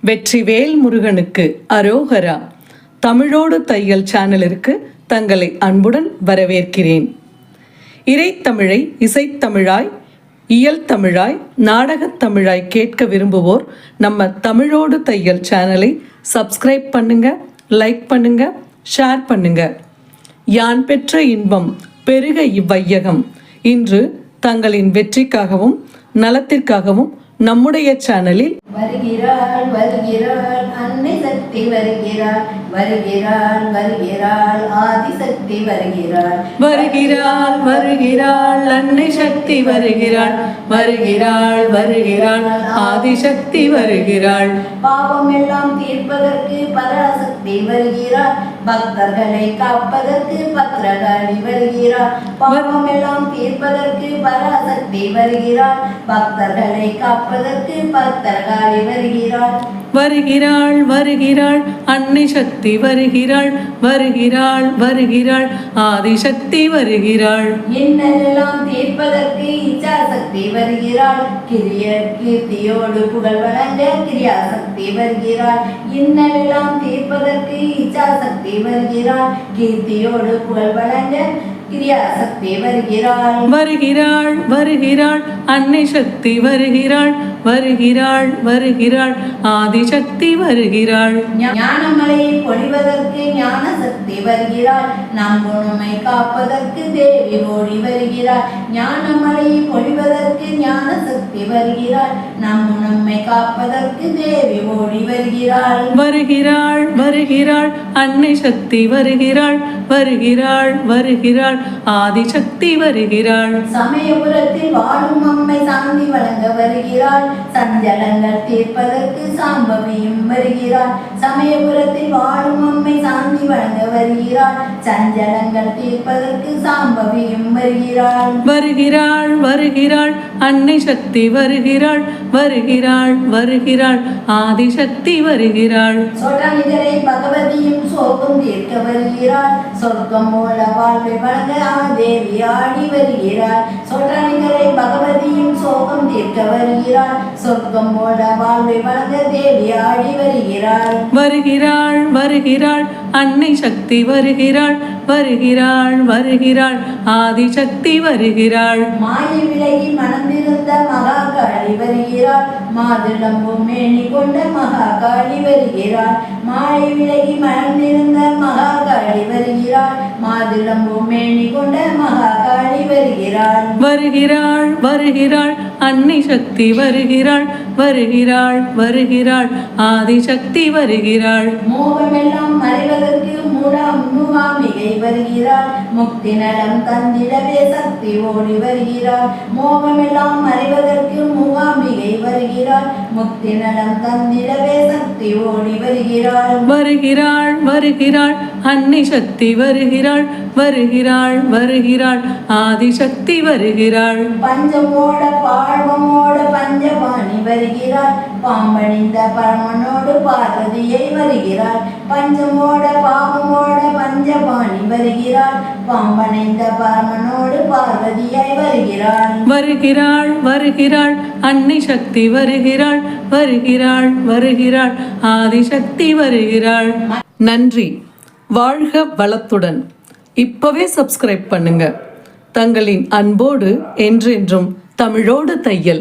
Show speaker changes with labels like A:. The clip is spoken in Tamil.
A: வெற்றிவேல் முருகனுக்கு அரோகரா. தமிழோடு தையல் சேனலிற்கு தங்களை அன்புடன் வரவேற்கிறேன். இறைத்தமிழை இசைத்தமிழாய், இயல் தமிழாய், நாடகத் தமிழாய் கேட்க விரும்புவோர் நம்ம தமிழோடு தையல் சேனலை சப்ஸ்கிரைப் பண்ணுங்க, லைக் பண்ணுங்க, ஷேர் பண்ணுங்க. யான் பெற்ற இன்பம் பெருக இவ்வையகம். இன்று தங்களின் வெற்றிக்காகவும் நலத்திற்காகவும் நம்முடைய சேனலில்
B: வருகிறாள் வருகிறாள் அன்னை சக்தி வருகிறாள், வருகிறாள் வருகிறாள் ஆதிசக்தி வருகிறாள்,
A: வருகிறாள் வருகிறாள் அன்னை சக்தி வருகிறாள், வருகிறாள் வருகிறாள் ஆதிசக்தி வருகிறாள்.
B: பாவம் எல்லாம் தீர்ப்பதற்கு பராசக்தி வருகிறாள், பக்தர்களை காப்பதற்கு பத்ரகாளி வருகிறாள். பாவம் எல்லாம் தீர்ப்பதற்கு பராசக்தி வருகிறாள், பக்தர்களை காப்பதற்கு பத்ரகாளி வருகிறாள்.
A: வருகிறாள் வருகிறாள் அன்னை சக்தி வருகிறாள், வருகிறாள் வருகிறாள் ஆதிசக்தி வருகிறாள்.
B: இன்னலெல்லாம் தீர்ப்பதற்கு இச்சாசக்தி வருகிறாள், கீர்த்தியோடு புகழ் வழங்க கிரியாசக்தி வருகிறாள். இன்னலெல்லாம் தீர்ப்பதற்கு இச்சாசக்தி வருகிறாள், கீர்த்தியோடு புகழ் வழங்க கிரியாசக்தி வருகிறாள்.
A: வருகிறாள் வருகிறாள் அன்னை சக்தி வருகிறாள், வருகிறாள் வருகிறாள் ஆதிசக்தி வருகிறாள்.
B: ஞானமலையை பொழிவதற்கு ஞான சக்தி வருகிறாள், நம் உண்மை காப்பதற்கு தேவி ஓடி வருகிறாள். ஞானமலையை பொழிவதற்கு ஞான சக்தி வருகிறாள், நம் உண்மை காப்பதற்கு தேவி ஓடி வருகிறாள்.
A: வருகிறாள் வருகிறாள் அன்னை சக்தி வருகிறாள், வருகிறாள் வருகிறாள் ஆதிசக்தி வருகிறாள்.
B: சமயபுரத்தில் வாழும் அம்மை சாந்தி வழங்க வருகிறாள், சஞ்சலங்கள் தீர்ப்பதற்கு சாம்பவியும் வருகிறாள். சமயபுரத்தில் வாழும் அம்மை சாந்தி வழங்க வருகிறாள், சஞ்சலங்கள் தீர்ப்பதற்கு சாம்பவியும் வருகிறாள்.
A: வருகிறாள் வருகிறாள் அன்னை சக்தி வருகிறாள், வருகிறாள் வருகிறாள் ஆதிசக்தி வருகிறாள்.
B: சொற்றணிகரை பகவதியும் சோகம் தீர்க்க வருகிறாள், சொர்க்கம் மூல வாழ்வை வழங்க தேவி ஆடி வருகிறாள். சொற்றணிகரை பகவதியும் சோகம் தீர்க்க வருகிறாள், சொர்க்கம் மூல வாழ்வை வழங்க தேவி ஆடி வருகிறாள்.
A: வருகிறாள் வருகிறாள் அன்னை சக்தி வருகிறாள், வருகிறாள் வருகிறாள் ஆதிசக்தி வருகிறாள்.
B: மாய விலகி மணந்திருந்த மகாகாளி வருகிறாள், மாதுளம்பும் மேனி கொண்ட மகாகாளி வருகிறாள். மாய விலகி மணந்திருந்த மகாகாளி வருகிறாள், மாதுளம்பும் மேனி கொண்ட மகாகாளி வருகிறாள்.
A: வருகிறாள் வருகிறாள் அன்னை சக்தி வருகிறாள், வருகிறாள் வருகிறாள் ஆதிசக்தி வருகிறாள்.
B: மோகமெல்லாம் மறைவதற்கு மூகாம்பிகை வருகிறாள், முக்தி நலம் தந்திடவே சக்தி ஓடி வருகிறாள். மோகமெல்லாம் மறைவதற்கு மூகாம்பிகை வருகிறாள், முக்தி நலம் தந்திடவே சக்தி ஓடி வருகிறாள்.
A: வருகிறாள் வருகிறாள் அன்னை சக்தி வருகிறாள், வருகிறாள் வருகிறாள் ஆதிசக்தி வருகிறாள்.
B: பஞ்சமோட பாழ்வமோட பஞ்சபாணி வருகிறாள், பாம்பணிந்த பரமனோடு பார்வதியை வருகிறாள். பஞ்சமோட பாவமோட பஞ்சபாணி வருகிறாள், பாம்பணைந்த பரமனோடு பார்வதியை வருகிறாள்.
A: வருகிறாள் வருகிறாள் அன்னை சக்தி வருகிறாள், வருகிறாள் வருகிறாள் ஆதிசக்தி வருகிறாள். நன்றி. வாழ்க வளத்துடன். இப்பவே சப்ஸ்கிரைப் பண்ணுங்க. தங்களின் அன்போடு என்றென்றும் தமிழோடு தையல்.